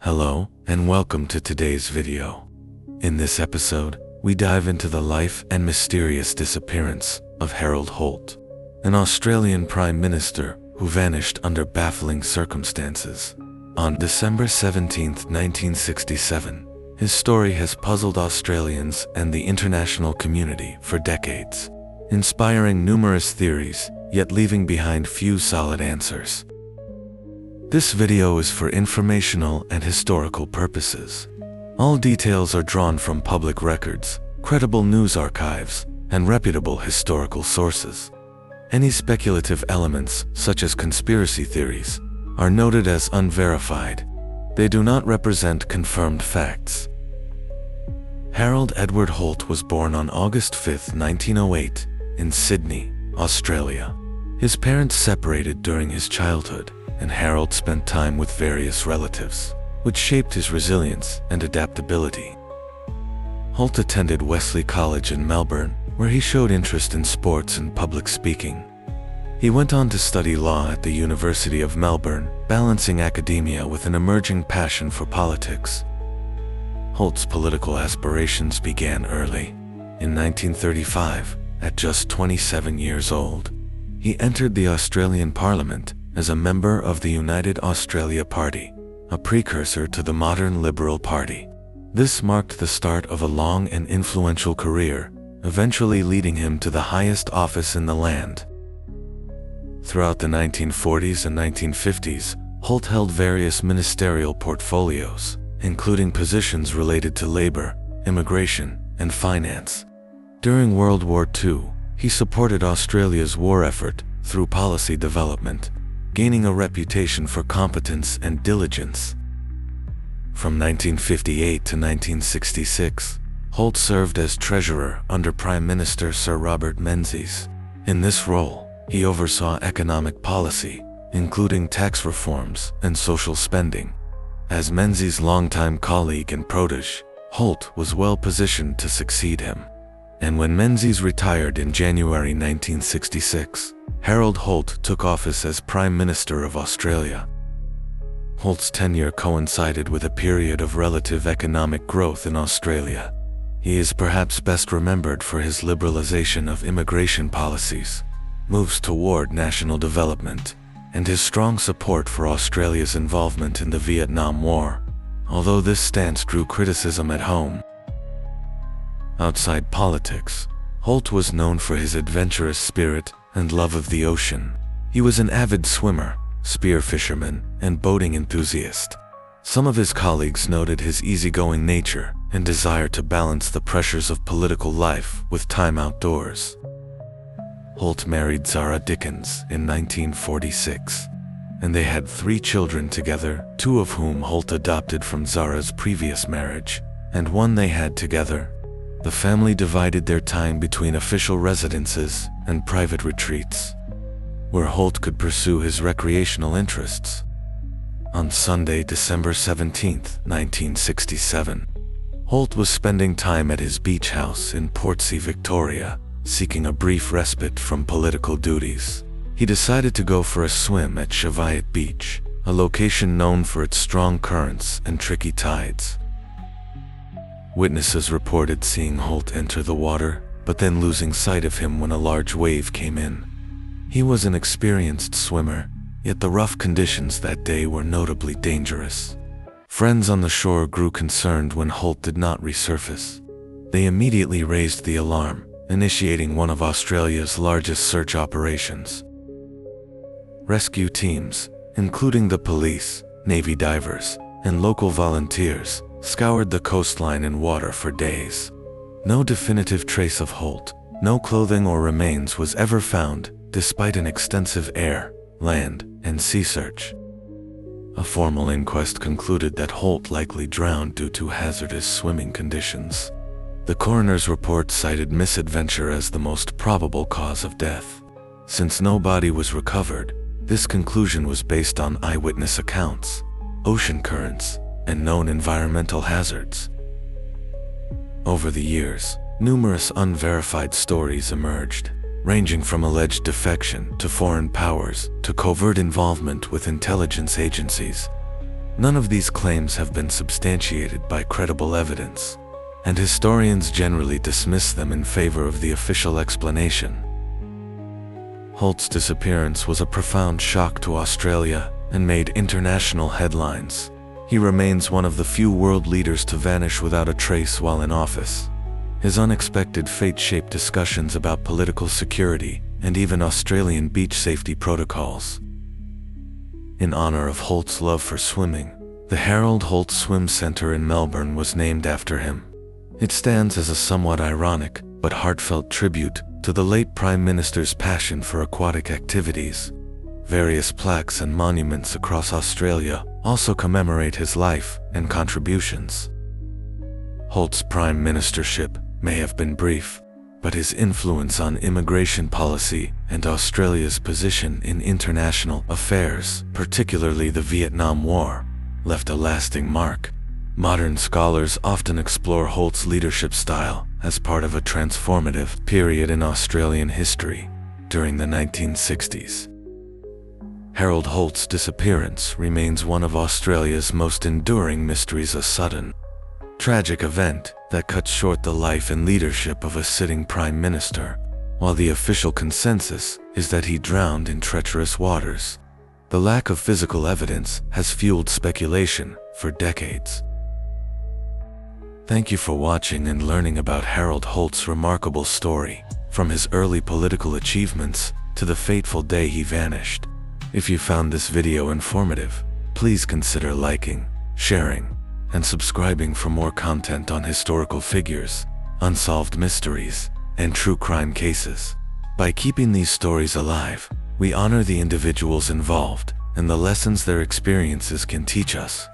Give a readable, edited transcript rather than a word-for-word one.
Hello, and welcome to today's video. In this episode, we dive into the life and mysterious disappearance of Harold Holt, an Australian Prime Minister who vanished under baffling circumstances. On December 17, 1967, his story has puzzled Australians and the international community for decades, inspiring numerous theories, yet leaving behind few solid answers. This video is for informational and historical purposes. All details are drawn from public records, credible news archives, and reputable historical sources. Any speculative elements, such as conspiracy theories, are noted as unverified. They do not represent confirmed facts. Harold Edward Holt was born on August 5, 1908, in Sydney, Australia. His parents separated during his childhood, and Harold spent time with various relatives, which shaped his resilience and adaptability. Holt attended Wesley College in Melbourne, where he showed interest in sports and public speaking. He went on to study law at the University of Melbourne, balancing academia with an emerging passion for politics. Holt's political aspirations began early. In 1935, at just 27 years old, he entered the Australian Parliament as a member of the United Australia Party, a precursor to the modern Liberal Party. This marked the start of a long and influential career, eventually leading him to the highest office in the land. Throughout the 1940s and 1950s, Holt held various ministerial portfolios, including positions related to labor, immigration, and finance. During World War II, he supported Australia's war effort through policy development, gaining a reputation for competence and diligence. From 1958 to 1966, Holt served as treasurer under Prime Minister Sir Robert Menzies. In this role, he oversaw economic policy, including tax reforms and social spending. As Menzies' longtime colleague and protege, Holt was well positioned to succeed him. And when Menzies retired in January 1966, Harold Holt took office as Prime Minister of Australia. Holt's tenure coincided with a period of relative economic growth in Australia. He is perhaps best remembered for his liberalisation of immigration policies, moves toward national development, and his strong support for Australia's involvement in the Vietnam War, although this stance drew criticism at home. Outside politics, Holt was known for his adventurous spirit and love of the ocean. He was an avid swimmer, spear fisherman, and boating enthusiast. Some of his colleagues noted his easygoing nature and desire to balance the pressures of political life with time outdoors. Holt married Zara Dickens in 1946, and they had 3 children together, 2 of whom Holt adopted from Zara's previous marriage, and 1 they had together. The family divided their time between official residences and private retreats, where Holt could pursue his recreational interests. On Sunday, December 17, 1967, Holt was spending time at his beach house in Portsea, Victoria, seeking a brief respite from political duties. He decided to go for a swim at Cheviot Beach, a location known for its strong currents and tricky tides. Witnesses reported seeing Holt enter the water, but then losing sight of him when a large wave came in. He was an experienced swimmer, yet the rough conditions that day were notably dangerous. Friends on the shore grew concerned when Holt did not resurface. They immediately raised the alarm, initiating one of Australia's largest search operations. Rescue teams, including the police, Navy divers, and local volunteers, scoured the coastline and water for days. No definitive trace of Holt, no clothing or remains was ever found, despite an extensive air, land, and sea search. A formal inquest concluded that Holt likely drowned due to hazardous swimming conditions. The coroner's report cited misadventure as the most probable cause of death. Since no body was recovered, this conclusion was based on eyewitness accounts, ocean currents, and known environmental hazards. Over the years, numerous unverified stories emerged, ranging from alleged defection to foreign powers to covert involvement with intelligence agencies. None of these claims have been substantiated by credible evidence, and historians generally dismiss them in favor of the official explanation. Holt's disappearance was a profound shock to Australia and made international headlines. He remains one of the few world leaders to vanish without a trace while in office. His unexpected fate shaped discussions about political security and even Australian beach safety protocols. In honor of Holt's love for swimming, the Harold Holt Swim Centre in Melbourne was named after him. It stands as a somewhat ironic but heartfelt tribute to the late Prime Minister's passion for aquatic activities. Various plaques and monuments across Australia also commemorate his life and contributions. Holt's prime ministership may have been brief, but his influence on immigration policy and Australia's position in international affairs, particularly the Vietnam War, left a lasting mark. Modern scholars often explore Holt's leadership style as part of a transformative period in Australian history during the 1960s. Harold Holt's disappearance remains one of Australia's most enduring mysteries, a sudden, tragic event that cut short the life and leadership of a sitting prime minister. While the official consensus is that he drowned in treacherous waters, the lack of physical evidence has fueled speculation for decades. Thank you for watching and learning about Harold Holt's remarkable story, from his early political achievements to the fateful day he vanished. If you found this video informative, please consider liking, sharing, and subscribing for more content on historical figures, unsolved mysteries, and true crime cases. By keeping these stories alive, we honor the individuals involved and the lessons their experiences can teach us.